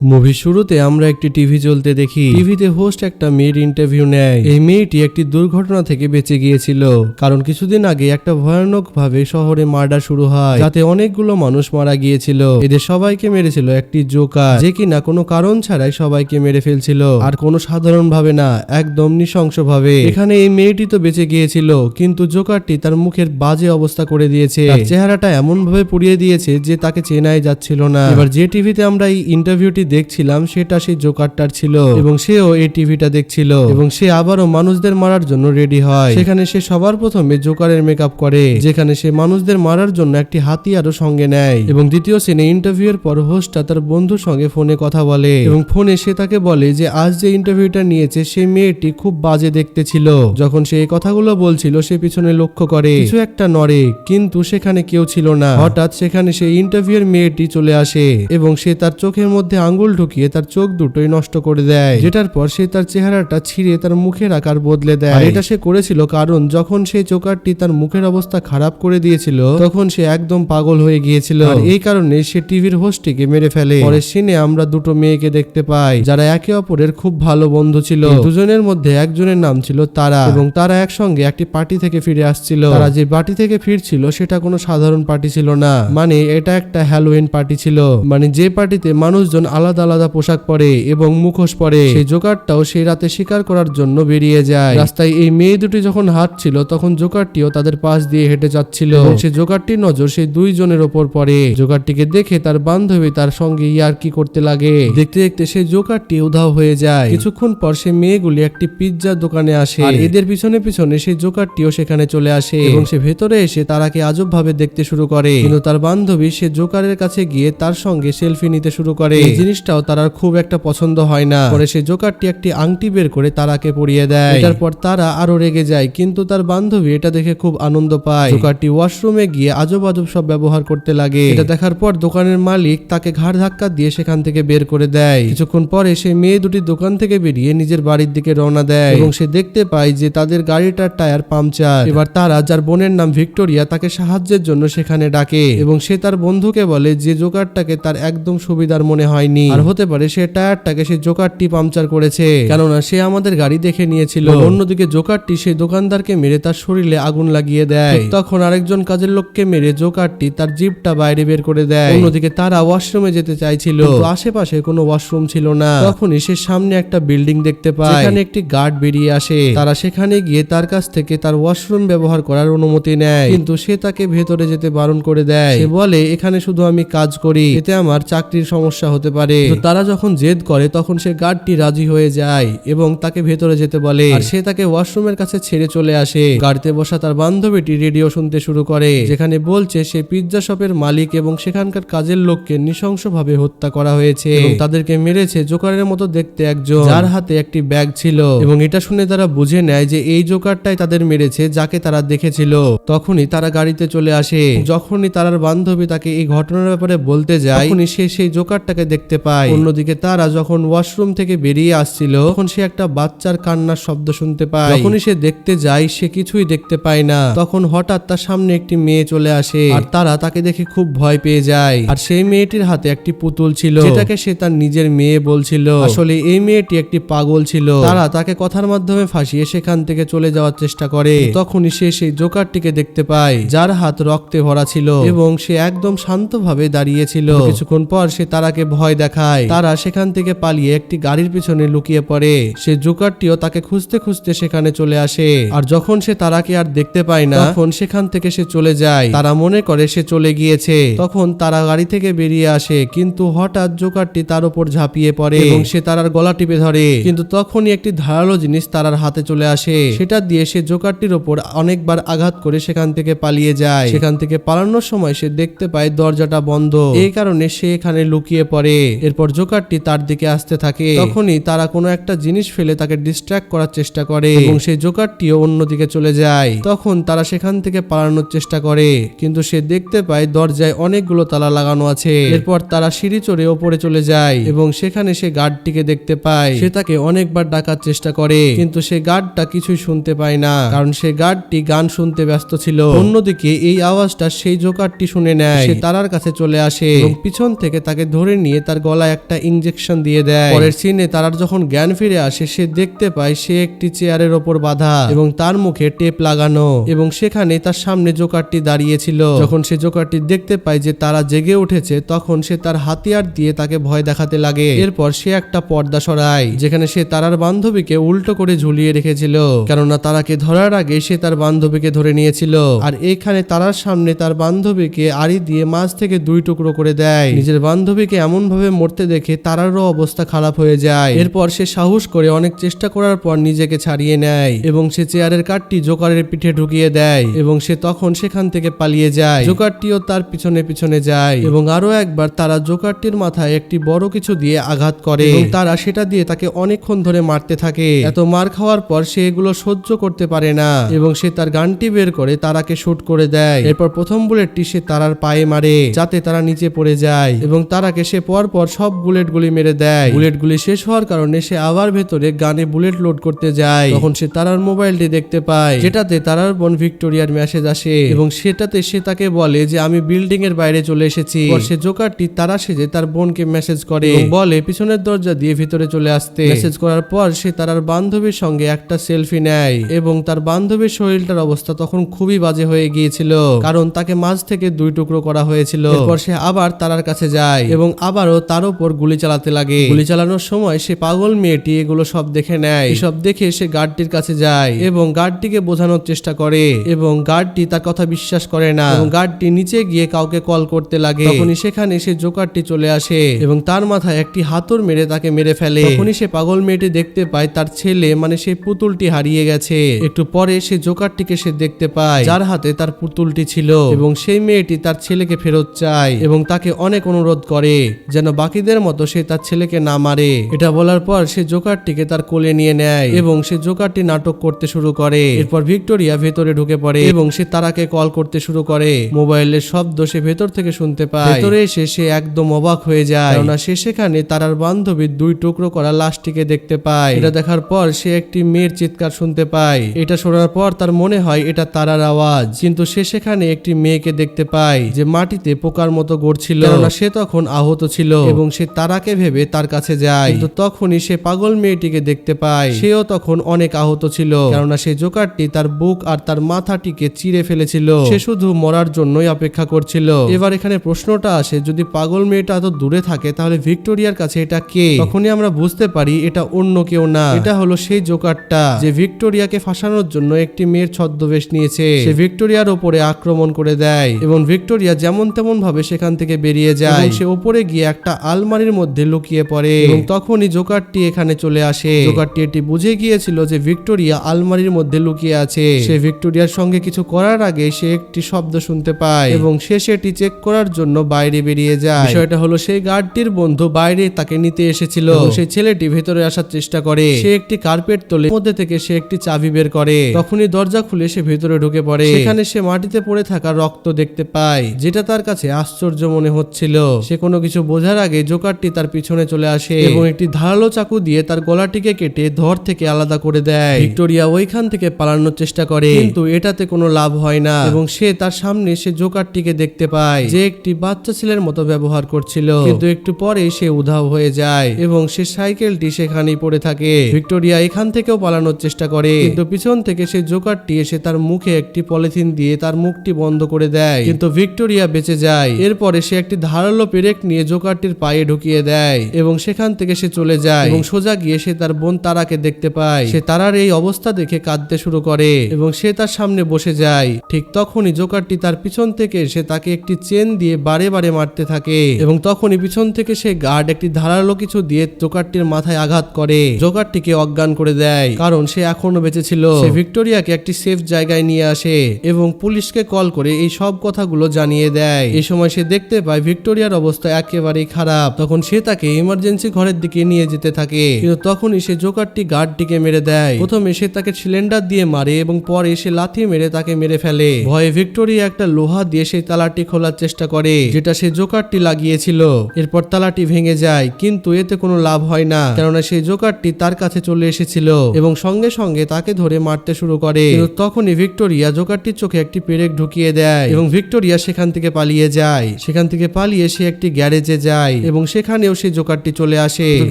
Movie শুরুতে আমরা একটি টিভি চলতে দেখি। টিভিতে হোস্ট একটা মেয়ের ইন্টারভিউ নেয়। এই মেয়েটি একটি দুর্ঘটনা থেকে বেঁচে গিয়েছিল, কারণ কিছুদিন আগে একটা ভয়ানক ভাবে শহরে মার্ডার শুরু হয়, যাতে অনেকগুলো মানুষ মারা গিয়েছিল। এদের সবাইকে মেরেছিল একটি জোকার, যে কিনা কোনো কারণ ছাড়াই সবাইকে মেরে ফেলছিল, আর কোনো সাধারণ ভাবে না, একদম নৃশংস ভাবে। এখানে এই মেয়েটি তো বেঁচে গিয়েছিল, কিন্তু জোকারটি তার মুখের বাজে অবস্থা করে দিয়েছে। তার চেহারাটা এমন ভাবে পুড়িয়ে দিয়েছে যে তাকে চেনাই যাচ্ছিল না। এবার যে টিভিতে আমরা এই ইন্টারভিউটি দেখছিলাম সেটা সেই জোকারটার ছিল, এবং সেও এই টিভিটা দেখছিল, এবং সে আবারও মানুষদের মারার জন্য রেডি হয়। সেখানে সে সবার প্রথমে জোকারের মেকআপ করে, যেখানে সে মানুষদের মারার জন্য একটি হাতিয়ারও সঙ্গে নেয়। এবং দ্বিতীয় সিনে ইন্টারভিউয়ের পর হোস্টটা তার বন্ধুর সঙ্গে ফোনে কথা বলে, এবং ফোনে সে তাকে বলে যে আজ যে ইন্টারভিউটা নিয়েছে সেই মেয়েটি খুব বাজে দেখতে ছিল। যখন সে এই কথাগুলো বলছিল সে পিছনে লক্ষ্য করে কিছু একটা নড়ে, কিন্তু সেখানে কেউ ছিল না। হঠাৎ সেখানে সেই ইন্টারভিউয়ের মেয়েটি চলে আসে, এবং সে তার চোখের মধ্যে আঙ্গুল ঢুকিয়ে তার চোখ দুটোই নষ্ট করে দেয়, যেটার পর সে তার চেহারাটা ছিঁড়ে তার মুখের আকার বদলে দেয়। আর এটা সে করেছিল কারণ যখন সেই জোকারটি তার মুখের অবস্থা খারাপ করে দিয়েছিল তখন সে একদম পাগল হয়ে গিয়েছিল, আর এই কারণে সে টিভির হোস্টটিকে মেরে ফেলে। পরের সিনে আমরা দুটো মেয়েকে দেখতে পাই যারা একে অপরের খুব ভালো বন্ধু ছিল। দুজনের মধ্যে একজনের নাম ছিল তারা, এবং তারা একসঙ্গে একটি পার্টি থেকে ফিরে আসছিল। তারা যে পার্টি থেকে ফিরছিল সেটা কোনো সাধারণ পার্টি ছিল না, মানে এটা একটা হ্যালোউইন পার্টি ছিল, মানে যে পার্টিতে মানুষজন আলাদা আলাদা পোশাক পরে এবং মুখোশ পরে। সেই জোকারটাও সেই রাতে শিকার করার জন্য বেরিয়ে যায়। রাস্তায় এই মেয়ে দুটি যখন হাঁটছিল তখন জোকারটিও তাদের পাশ দিয়ে হেঁটে যাচ্ছিল, এবং সেই জোকারটির নজর সেই দুইজনের ওপর পড়ে। জোকারটিকে দেখে তার বান্ধবী তার সঙ্গে ইয়ার্কি করতে লাগে। দেখতে দেখতে সেই জোকারটি উধাও হয়ে যায়। কিছুক্ষণ পর সেই মেয়েগুলি একটি পিৎজার দোকানে আসে, আর এদের পিছনে পিছনে সেই জোকারটিও সেখানে চলে আসে, এবং সে ভেতরে এসে তারাকে আজব ভাবে দেখতে শুরু করে। কিন্তু তার বান্ধবী সে জোকারের কাছে গিয়ে তার সঙ্গে সেলফি নিতে শুরু করে। এই জিনিসটাও তার খুব একটা পছন্দ হয় না। পরে সেই জোকারটি একটি আংটি বের করে তারাকে পরিয়ে দেয়। এটার পর তারা আরো রেগে যায়, কিন্তু তার বান্ধবী এটা দেখে খুব আনন্দ পায়। জোকারটি ওয়াশরুমে গিয়ে আজব আজব সব ব্যবহার করতে লাগে। এটা দেখার পর দোকানের মালিক তাকে ঘাড় ধাক্কা দিয়ে সেখান থেকে বের করে দেয়। কিছুক্ষণ পরে সেই মেয়ে দুটি দোকান থেকে বেরিয়ে নিজের বাড়ির দিকে রওনা দেয়, এবং সে দেখতে পায় যে তাদের গাড়িটার টায়ার পাংচার। এবার তারা, যার বোনের নাম ভিক্টোরিয়া, তাকে সাহায্যের জন্য সেখানে ডাকে, এবং সে তার বন্ধুকে বলে যে জোকারটাকে তার একদম সুবিধার মনে হয়নি, আর হতে পারে সে টায়ারটাকে সেই জোকারটি পাংচার করেছে, কেননা সে আমাদের গাড়ি দেখে নিয়েছিল। অন্যদিকে জোকারটি সেই দোকানদারকে মেরে তার শরীরে আগুন লাগিয়ে দেয়। তখন আরেকজন কাজের লোককে মেরে জোকারটি তার জিভটা বাইরে বের করে দেয়। অন্যদিকে তারা ওয়াশরুমে যেতে চাইছিল, কিন্তু আশেপাশে কোনো ওয়াশরুম ছিল না। তখনই সে সামনে একটা বিল্ডিং দেখতে পায়, সেখানে একটি গার্ড বেরিয়ে আসে। তারা সেখানে গিয়ে তার কাছ থেকে তার ওয়াশরুম ব্যবহার করার অনুমতি নেয়, কিন্তু সে তাকে ভেতরে যেতে বারণ করে দেয়। সে বলে এখানে শুধু আমি কাজ করি, এতে আমার চাকরির সমস্যা হতে পারে। তারা যখন জেদ করে তখন সে গার্ডটি রাজি হয়ে যায় এবং তাকে ভেতরে যেতে বলে, আর সে তাকে ওয়াশরুমের কাছে ছেড়ে চলে আসে। গাড়িতে বসা তার বান্ধবীটি রেডিও শুনতে শুরু করে, যেখানে বলছে সে পিৎজা শপের মালিক এবং সেখানকার কাজের লোককে নৃশংসভাবে হত্যা করা হয়েছে, এবং তাদেরকে মেরেছে জোকারের মতো দেখতে একজন, যার হাতে একটি ব্যাগ ছিল। এবং এটা শুনে তারা বুঝে নেয় যে এই জোকারটাই তাদের মেরেছে যাকে তারা দেখেছিল। তখনই তারা গাড়িতে চলে আসে। যখনই তার বান্ধবী তাকে এই ঘটনার ব্যাপারে বলতে যায় তখনই সে সেই জোকারটাকে দেখতে পায়। অন্যদিকে তারা যখন ওয়াশরুম থেকে বেরিয়ে আসছিল তখন সে একটা বাচ্চার কান্নার শব্দ শুনতে পায়। যখনই সে দেখতে যায় সে কিছুই দেখতে পায় না। তখন হঠাৎ তার সামনে একটি মেয়ে চলে আসে, আর তারা তাকে দেখে খুব ভয় পেয়ে যায়। আর সেই মেয়েটির হাতে একটি পুতুল ছিল, যেটাকে সে তার নিজের মেয়ে বলছিল। আসলে এই মেয়েটি একটি পাগল ছিল। তারা তাকে কথার মাধ্যমে ফাঁসিয়ে সেখান থেকে চলে যাওয়ার চেষ্টা করে। তখনই সে সেই জোকারটিকে দেখতে পায়, যার হাত রক্তে ভরা ছিল, এবং সে একদম শান্তভাবে দাঁড়িয়েছিল। কিছুক্ষণ পর সে তারাকে ভয় দেখায়। তারা সেখান থেকে পালিয়ে একটি গাড়ির পিছনে লুকিয়ে পড়ে। সে জোকারটিও তাকে খুঁজতে খুঁজতে সেখানে চলে আসে, আর যখন সে তারাকে আর দেখতে পায় না তখন সেখান থেকে সে চলে যায়। তারা মনে করে সে চলে গিয়েছে। তখন তারা গাড়ি থেকে বেরিয়ে আসে, কিন্তু হঠাৎ জোকারটি তার উপর ঝাঁপিয়ে পড়ে এবং সে তারার গলা টিপে ধরে। কিন্তু তখনই একটি ধারালো জিনিস তারার হাতে চলে আসে, সেটা দিয়ে সে জোকারটির উপর অনেকবার আঘাত করে সেখান থেকে পালিয়ে যায়। সেখান থেকে পালানোর সময় সে দেখতে পায় দরজাটা বন্ধ, এই কারণে সে এখানে লুকিয়ে পড়ে। এরপর জোকারটি তার দিকে আসতে থাকে। তখনই তারা কোনো একটা জিনিস ফেলে তাকে ডিস্ট্র্যাক্ট করার চেষ্টা করে, এবং সেই জোকারটিও অন্যদিকে চলে যায়। তখন তারা সেখান থেকে পালানোর চেষ্টা করে, কিন্তু সে দেখতে পায় দরজায় অনেকগুলো তালা লাগানো আছে। এরপর তারা সিঁড়ি চড়ে ওপরে চলে যায়, এবং সেখানে সে গার্ডটিকে দেখতে পায়। সে তাকে অনেকবার ডাকার চেষ্টা করে, কিন্তু সে গার্ডটা কিছুই শুনতে পায় না, কারণ সে গার্ডটি গান শুনতে ব্যস্ত ছিল। অন্যদিকে এই আওয়াজটা সেই জোকারটি শুনে নেয়। সে তারার কাছে চলে আসে এবং পিছন থেকে তাকে ধরে নিয়ে তার গলায় একটা ইনজেকশন দিয়ে দেয়। পরের সিনে তারার যখন জ্ঞান ফিরে আসে সে দেখতে পায় সে একটি চেয়ারের ওপর বাঁধা এবং তার মুখে টেপ লাগানো এবং সেখানে তার সামনে জোকারটি দাঁড়িয়েছিল। যখন সে জোকারটি দেখতে পায় যে তারা জেগে উঠেছে তখন সে তার হাতিয়ার দিয়ে তাকে ভয় দেখাতে লাগে। এরপর সে একটা পর্দা সরায় যেখানে সে তারার বান্ধবীকে উল্টো করে ঝুলিয়ে রেখেছিল, কেননা তারাকে ধরার আগে সে তার বান্ধবীকে ধরে নিয়েছিল। আর এখানে তারার সামনে তার বান্ধবীকে আড়ি দিয়ে মাছ থেকে 2 টুকরো করে দেয়। নিজের বান্ধবীকে এমন ভাবে মরতে দেখে তারারও অবস্থা খারাপ হয়ে যায়। এরপর সে সাহস করে অনেক চেষ্টা করার পর নিজেকে ছাড়িয়ে নেয় এবং সে চেয়ারের কাঠটি জোকারের পিঠে ঢুকিয়ে দেয় এবং সে তখন সেখান থেকে পালিয়ে যায়। জোকারটিও তার পিছনে পিছনে যায় এবং আরো একবার তারা জোকারটির মাথায় একটি বড় কিছু দিয়ে আঘাত করে এবং তারা সেটা দিয়ে তাকে অনেকক্ষণ ধরে মারতে থাকে। এত মার খাওয়ার পর সে এগুলো সহ্য করতে পারে না এবং সে তার গানটি বের করে তারাকে শুট করে দেয়। এরপর প্রথম বুলেটটি সে তারার পায়ে মারে যাতে তারা নিচে পড়ে যায় এবং তারাকে সে পর সব বুলেটগুলি মেরে দেয়। বুলেটগুলি শেষ হওয়ার কারণে সে আবার ভেতরে গানে বুলেট লোড করতে যায়। তখন সে তারার মোবাইলটি দেখতে পায় যেটাতে তারার বোন ভিক্টোরিয়ার মেসেজ আসে এবং সেটাতে সে তাকে বলে যে আমি বিল্ডিং এর বাইরে চলে এসেছি। সে জোকারটি তারা সেজে তার বোনকে মেসেজ করে এবং বলে পিছনের দরজা দিয়ে ভিতরে চলে আসতে। মেসেজ করার পর সে তারার বান্ধবীর সঙ্গে একটা সেলফি নেয় এবং তার বান্ধবীর শরীরটার অবস্থা তখন খুবই বাজে হয়ে গিয়েছিল কারণ তাকে মাঝ থেকে 2 টুকরো করা হয়েছিল। এরপর সে আবার তারার কাছে যায় এবং আবারও তার উপর গুলি চালাতে লাগে। গুলি চালানোর সময় সে পাগল মেয়েটি এগুলো সব দেখে নেয়। এসব দেখে সে গার্ডটির কাছে যায় এবং গার্ডটিকে বোঝানোর চেষ্টা করে এবং গার্ডটি তার কথা বিশ্বাস করে না এবং গার্ডটি নিচে গিয়ে কাউকে কল করতে লাগে। তখনই সেখানে সে জোকারটি চলে আসে এবং তার মাথায় একটি হাতুড় মেরে তাকে মেরে ফেলে। তখনই সে পাগল মেয়েটি দেখতে পায় তার ছেলে মানে সেই পুতুলটি হারিয়ে গেছে। একটু পরে সে জোকারটিকে সে দেখতে পায় যার হাতে তার পুতুলটি ছিল এবং সেই মেয়েটি তার ছেলেকে ফেরত চায় এবং তাকে অনেক অনুরোধ করে যেন বাকিদের মতো সে তার ছেলেকে না মারে। এটা বলার পর সে জোকারটিকে তার কোলে নিয়ে নেয় এবং সে জোকারটি নাটক করতে শুরু করে। এরপর ভিক্টোরিয়া ভেতরে ঢুকে পড়ে এবং সে তারাকে কল করতে শুরু করে। মোবাইলের শব্দ সে ভেতর থেকে শুনতে পায়। ভেতরে এসে সে একদম অবাক হয়ে যায় কেননা সে সেখানে তারার বান্ধবীর 2 টুকরো করা লাশটিকে দেখতে পায়। এটা দেখার পর সে একটি মেয়ের চিৎকার শুনতে পায়। এটা শোনার পর তার মনে হয় এটা তারার আওয়াজ, কিন্তু সে সেখানে একটি মেয়েকে দেখতে পায় যে মাটিতে পোকার মতো গড়ছিল কেননা সে তখন আহত ছিল এবং সে তারাকে ভেবে তার কাছে যায়। কিন্তু তখনই সে পাগল মেয়েটিকে দেখতে পায়, সেও তখন অনেক আহত ছিল কেননা সে জোকারটি তার বুক আর তার মাথাটিকে চিরে ফেলেছিল। সে শুধু মরার জন্যই অপেক্ষা করছিল। এবার এখানে প্রশ্নটা আসে যদি পাগল মেয়েটা এত দূরে থাকে তাহলে ভিক্টোরিয়ার কাছে এটা কে? তখনই আমরা বুঝতে পারি এটা অন্য কেউ না, এটা হলো সেই জোকারটা যে ভিক্টোরিয়াকে ফাঁসানোর জন্য একটি মেয়ের ছদ্মবেশ নিয়েছে। সে ভিক্টোরিয়ার উপরে আক্রমণ করে দেয় এবং ভিক্টোরিয়া যেমন তেমন ভাবে সেখান থেকে বেরিয়ে যায়। সে উপরে গিয়ে একটা আলমারির মধ্যে লুকিয়ে পড়ে এবং তখনই জোকারটি এখানে চলে আসে। জোকারটি এটি বুঝে গিয়েছিল যে ভিক্টোরিয়া আলমারির মধ্যে লুকিয়ে আছে। সে ভিক্টোরিয়ার সঙ্গে কিছু করার আগে সে একটি শব্দ শুনতে পায় এবং সে সেটি চেক করার জন্য বাইরে বেরিয়ে যায়। বিষয়টা হলো সেই গার্ডটির বন্ধু বাইরে তাকে নিতে এসেছিল। সেই ছেলেটি ভেতরে আসার চেষ্টা করে। সে একটি কার্পেট তোলে, মধ্যে থেকে সে একটি চাবি বের করে। তখনই দরজা খুলে সে ভেতরে ঢুকে পড়ে। সেখানে সে মাটিতে পড়ে থাকা রক্ত দেখতে পায় যেটা তার কাছে আশ্চর্য মনে হচ্ছিল। সে কোনো কিছু বোঝার আগে জোকারটি তার পিছনে চলে আসে এবং একটি ধারালো চাকু দিয়ে তার গলাটিকে কেটে ধর থেকে আলাদা করে দেয়। ভিক্টোরিয়া ওইখান থেকে পালানোর চেষ্টা করে কিন্তু এটাতে কোনো লাভ হয় না এবং সে তার সামনে সে জোকারটিকে দেখতে পায় যে একটি বাচ্চা ছেলের মতো ব্যবহার করছিল। কিন্তু একটু পরে সে উধাও হয়ে যায় এবং সে সাইকেলটি সেখানেই পড়ে থাকে। ভিক্টোরিয়া এখান থেকেও পালানোর চেষ্টা করে কিন্তু পিছন থেকে সে জোকারটি এসে তার মুখে একটি পলিথিন দিয়ে তার মুখটি বন্ধ করে দেয় কিন্তু ভিক্টোরিয়া বেঁচে যায়। এরপরে সে একটি ধারালো পেরেক নিয়ে জোকারটির পায়ে ঢুকিয়ে দেয় এবং সেখান থেকে সে চলে যায় এবং সোজা গিয়ে সে তার বোন তারাকে দেখতে পায়। সে তারার এই অবস্থা দেখে কাঁদতে শুরু করে এবং সে তার সামনে বসে যায়। ঠিক তখনই জোকারটি তার পিছন থেকে এসে তাকে একটি চেন দিয়ে বারে বারে মারতে থাকে এবং তখনই পিছন থেকে সে গার্ড একটি ধারালো কিছু দিয়ে জোকারটির মাথায় আঘাত করে জোকারটিকে অজ্ঞান করে দেয় কারণ সে এখনো বেঁচে ছিল। সে ভিক্টোরিয়াকে একটি সেফ জায়গায় নিয়ে আসে এবং পুলিশকে কল করে এই সব কথাগুলো জানিয়ে দেয়। এই সময় সে দেখতে পায় ভিক্টোরিয়ার অবস্থা একেবারেই খারাপ। তখন সে তাকে ইমার্জেন্সি ঘরের দিকে নিয়ে যেতে থাকে কিন্তু তখনই সে জোকারটি গার্ডটিকে মেরে দেয়। প্রথমে সে তাকে সিলিন্ডার দিয়ে মারে এবং পরে সে লাথি মেরে তাকে মেরে ফেলে। ভয়ে ভিক্টোরিয়া একটা লোহা দিয়ে সেই তালাটি খোলার চেষ্টা করে যেটা সে জোকারটি লাগিয়েছিল। এরপর তালাটি ভেঙে যায় কিন্তু এতে কোনো লাভ হয় না কেননা সেই জোকারটি তার কাছে চলে এসেছিল এবং সঙ্গে সঙ্গে তাকে ধরে মারতে শুরু করে। কিন্তু তখনই ভিক্টোরিয়া জোকারটির চোখে একটি পেরেক ঢুকিয়ে দেয় এবং ভিক্টোরিয়া সেখান থেকে পালিয়ে যায়। সেখান থেকে পালিয়ে সে একটি গ্যারেজে যায় এবং সেখানেও সেই জোকারটি চলে আসে।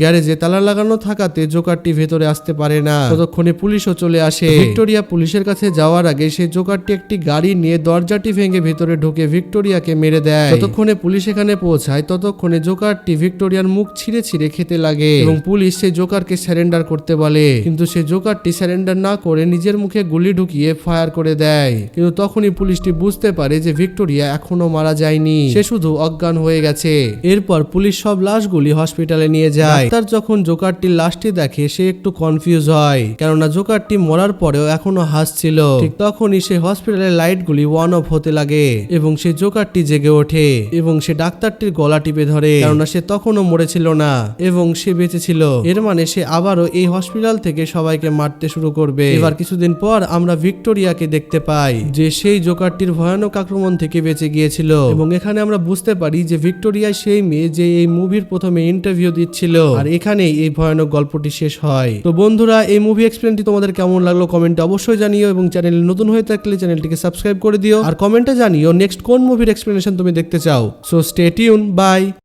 গ্যারেজে তালা লাগানো থাকাতে জোকারটি ভেতরে আসতে পারে না। ততক্ষণে পুলিশও চলে আসে। ভিক্টোরিয়া পুলিশের কাছে যাওয়ার আগে সেই জোকারটি একটি গাড়ি নিয়ে দরজাটি ভেঙে ভেতরে ঢুকে ভিক্টোরিয়াকে মেরে দেয়। ততক্ষণে পুলিশ এখানে পৌঁছায়। ততক্ষণে জোকারটি ভিক্টোরিয়ার মুখ ছিঁড়ে ছিঁড়ে খেতে লাগে এবং পুলিশ সেই জোকারকে স্যারেন্ডার করতে বলে, কিন্তু সেই জোকারটি স্যারেন্ডার না করে নিজের মুখে গুলি ঢুকিয়ে ফায়ার করে দেয়। কিন্তু তখনই পুলিশটি বুঝতে পারে যে ভিক্টোরিয়া এখনো মারা যায়নি, সে শুধু অজ্ঞান হয়ে গেছে। এরপর পুলিশ সব লাশগুলি হসপিটালে নিয়ে যায়। ডাক্তার যখন জোকারটির লাশটি দেখে সে একটু কনফিউজ হয়, কেননা জোকারটি মরার পরেও এখনো হাসছিল। ঠিক তখনই সে হসপিটালের লাইটগুলি অন অফ হতে লাগে এবং সে জোকারটি জেগে ওঠে এবং সে ডাক্তারটির গলা টিপে ধরে, কেননা সে তখনও মরেছিল না এবং সে বেঁচে ছিল। এর মানে সে আবারও এই হসপিটাল থেকে সবাইকে মারতে শুরু করবে। এবার কিছুদিন পর আমরা ভিক্টোরিয়াকে দেখতে পাই যে সেই জোকারটির ভয়ানক আক্রমণ থেকে বেঁচে গিয়েছিল এবং এখানে আমরা বুঝতে পারি যে ভিক্টোরিয়া সেই মেয়ে যে এই মুভির প্রথমে ইন্টারভিউ দিচ্ছিল। আর এখানেই এই ভয়ানক গল্পটি শেষ হয়। তো বন্ধুরা, এই মুভি এক্সপ্লেনটি তোমাদের কেমন লাগলো কমেন্টে অবশ্যই জানিও এবং চ্যানেলে নতুন হয়ে থাকলে চ্যানেলটিকে সাবস্ক্রাইব করে দিও আর কমেন্টে জানিও নেক্সট কোন মুভির এক্সপ্লেনেশন তুমি দেখতে চাও। So stay tune, by.